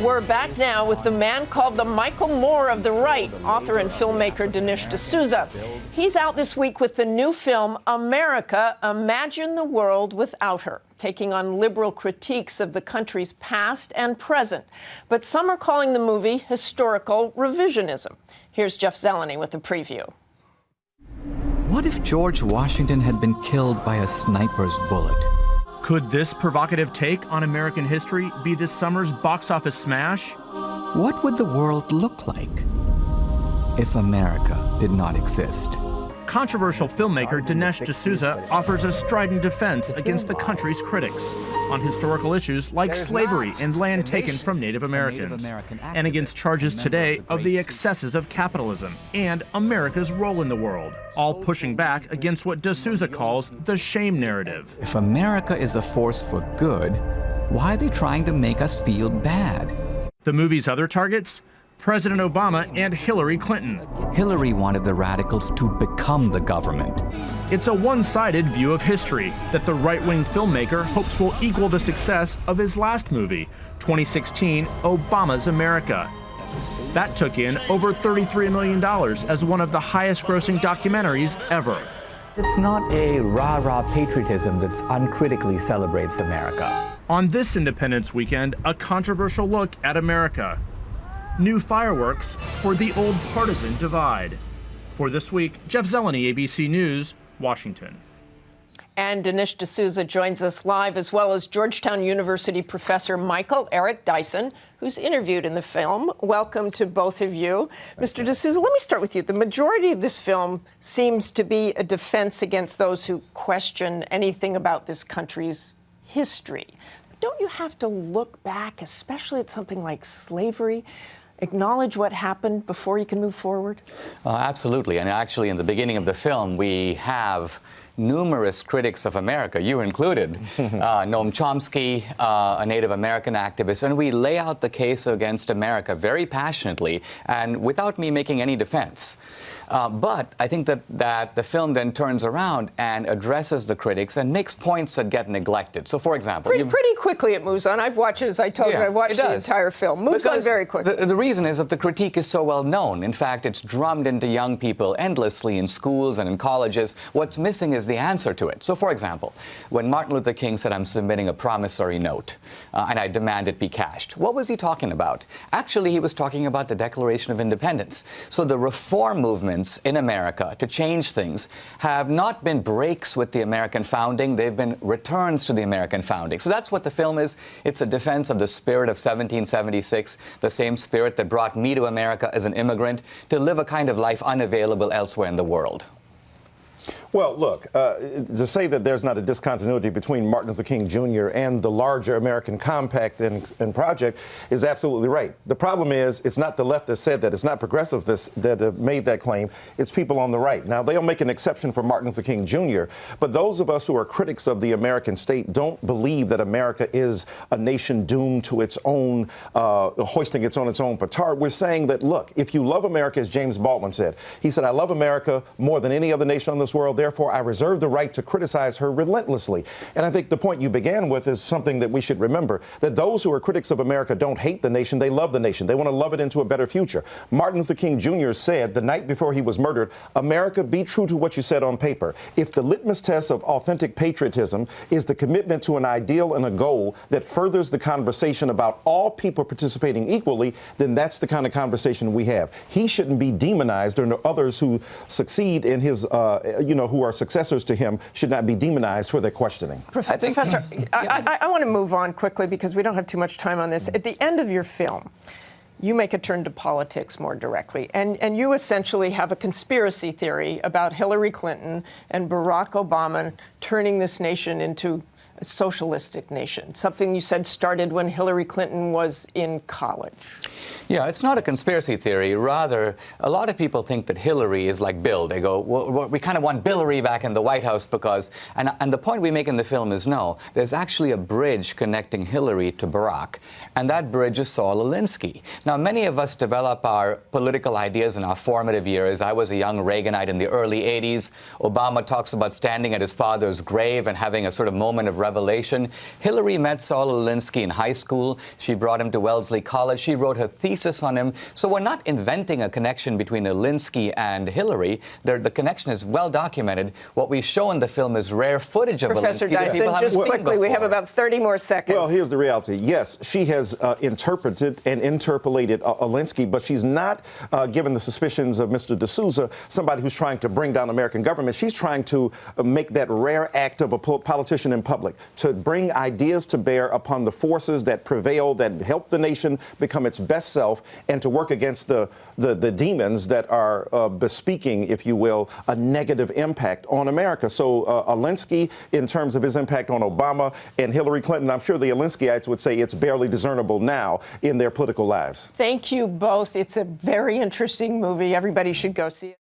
We're back now with the man called the Michael Moore of the right, author and filmmaker Dinesh D'Souza. He's out this week with the new film, America, Imagine the World Without Her, taking on liberal critiques of the country's past and present. But some are calling the movie historical revisionism. Here's Jeff Zeleny with a preview. What if George Washington had been killed by a sniper's bullet? Could this provocative take on American history be this summer's box office smash? What would the world look like if America did not exist? Controversial filmmaker Dinesh D'Souza offers a strident defense against the country's critics on historical issues like slavery and land taken from Native Americans, and against charges today of the excesses of capitalism and America's role in the world, all pushing back against what D'Souza calls the shame narrative. If America is a force for good, why are they trying to make us feel bad? The movie's other targets? President Obama and Hillary Clinton. Hillary wanted the radicals to become the government. It's a one-sided view of history that the right-wing filmmaker hopes will equal the success of his last movie, 2016, Obama's America. That took in over $33 million as one of the highest-grossing documentaries ever. It's not a rah-rah patriotism that uncritically celebrates America. On this Independence weekend, a controversial look at America. New fireworks for the old partisan divide. For this week, Jeff Zeleny, ABC News, Washington. And Dinesh D'Souza joins us live, as well as Georgetown University professor Eric Dyson, who's interviewed in the film. Welcome to both of you. Mr. D'Souza, let me start with you. The majority of this film seems to be a defense against those who question anything about this country's history. But don't you have to look back, especially at something like slavery, acknowledge what happened before you can move forward? Absolutely. And actually, in the beginning of the film, we have numerous critics of America, you included, Noam Chomsky, a Native American activist, and we lay out the case against America very passionately and without me making any defense. But I think that the film then turns around and addresses the critics and makes points that get neglected. So, for example... Pretty quickly it moves on. I've watched it, as I told you, I've watched the entire film. Moves on very quickly. The reason is that the critique is so well known. In fact, it's drummed into young people endlessly in schools and in colleges. What's missing is the answer to it. So, for example, when Martin Luther King said, "I'm submitting a promissory note, and I demand it be cashed," what was he talking about? Actually, he was talking about the Declaration of Independence. So the reform movement in America to change things have not been breaks with the American founding, they've been returns to the American founding. So that's what the film is. It's a defense of the spirit of 1776, the same spirit that brought me to America as an immigrant to live a kind of life unavailable elsewhere in the world. Well, look, to say that there's not a discontinuity between Martin Luther King Jr. and the larger American compact and project is absolutely right. The problem is it's not the left that said that. It's not progressives that made that claim. It's people on the right. Now, they'll make an exception for Martin Luther King Jr., but those of us who are critics of the American state don't believe that America is a nation doomed to its own, hoisting its own petard. We're saying that, look, if you love America, as James Baldwin said, he said, "I love America more than any other nation on this world. Therefore, I reserve the right to criticize her relentlessly." And I think the point you began with is something that we should remember, that those who are critics of America don't hate the nation. They love the nation. They want to love it into a better future. Martin Luther King Jr. said the night before he was murdered, "America, be true to what you said on paper. If the litmus test of authentic patriotism is the commitment to an ideal and a goal that furthers the conversation about all people participating equally, then that's the kind of conversation we have." He shouldn't be demonized, or others who succeed in his, who are successors to him should not be demonized for their questioning. Professor, I want to move on quickly because we don't have too much time on this. At the end of your film, you make a turn to politics more directly, and you essentially have a conspiracy theory about Hillary Clinton and Barack Obama turning this nation into a socialistic nation, something you said started when Hillary Clinton was in college. Yeah, it's not a conspiracy theory. Rather, a lot of people think that Hillary is like Bill. They go, well, we kind of want Hillary back in the White House because, and the point we make in the film is no, there's actually a bridge connecting Hillary to Barack, and that bridge is Saul Alinsky. Now, many of us develop our political ideas in our formative years. I was a young Reaganite in the early 80s. Obama talks about standing at his father's grave and having a sort of moment of revelation revelation. Hillary met Saul Alinsky in high school. She brought him to Wellesley College. She wrote her thesis on him. So we're not inventing a connection between Alinsky and Hillary. The connection is well documented. What we show in the film is rare footage of Professor Alinsky that people Dyson, haven't just seen quickly, we have before. about 30 more seconds. Well, here's the reality. Yes, she has interpreted and interpolated Alinsky, but she's not given the suspicions of Mr. D'Souza, somebody who's trying to bring down American government. She's trying to make that rare act of a politician in public, to bring ideas to bear upon the forces that prevail, that help the nation become its best self, and to work against the demons that are bespeaking, if you will, a negative impact on America. So Alinsky, in terms of his impact on Obama and Hillary Clinton, I'm sure the Alinskyites would say it's barely discernible now in their political lives. Thank you both. It's a very interesting movie. Everybody should go see it.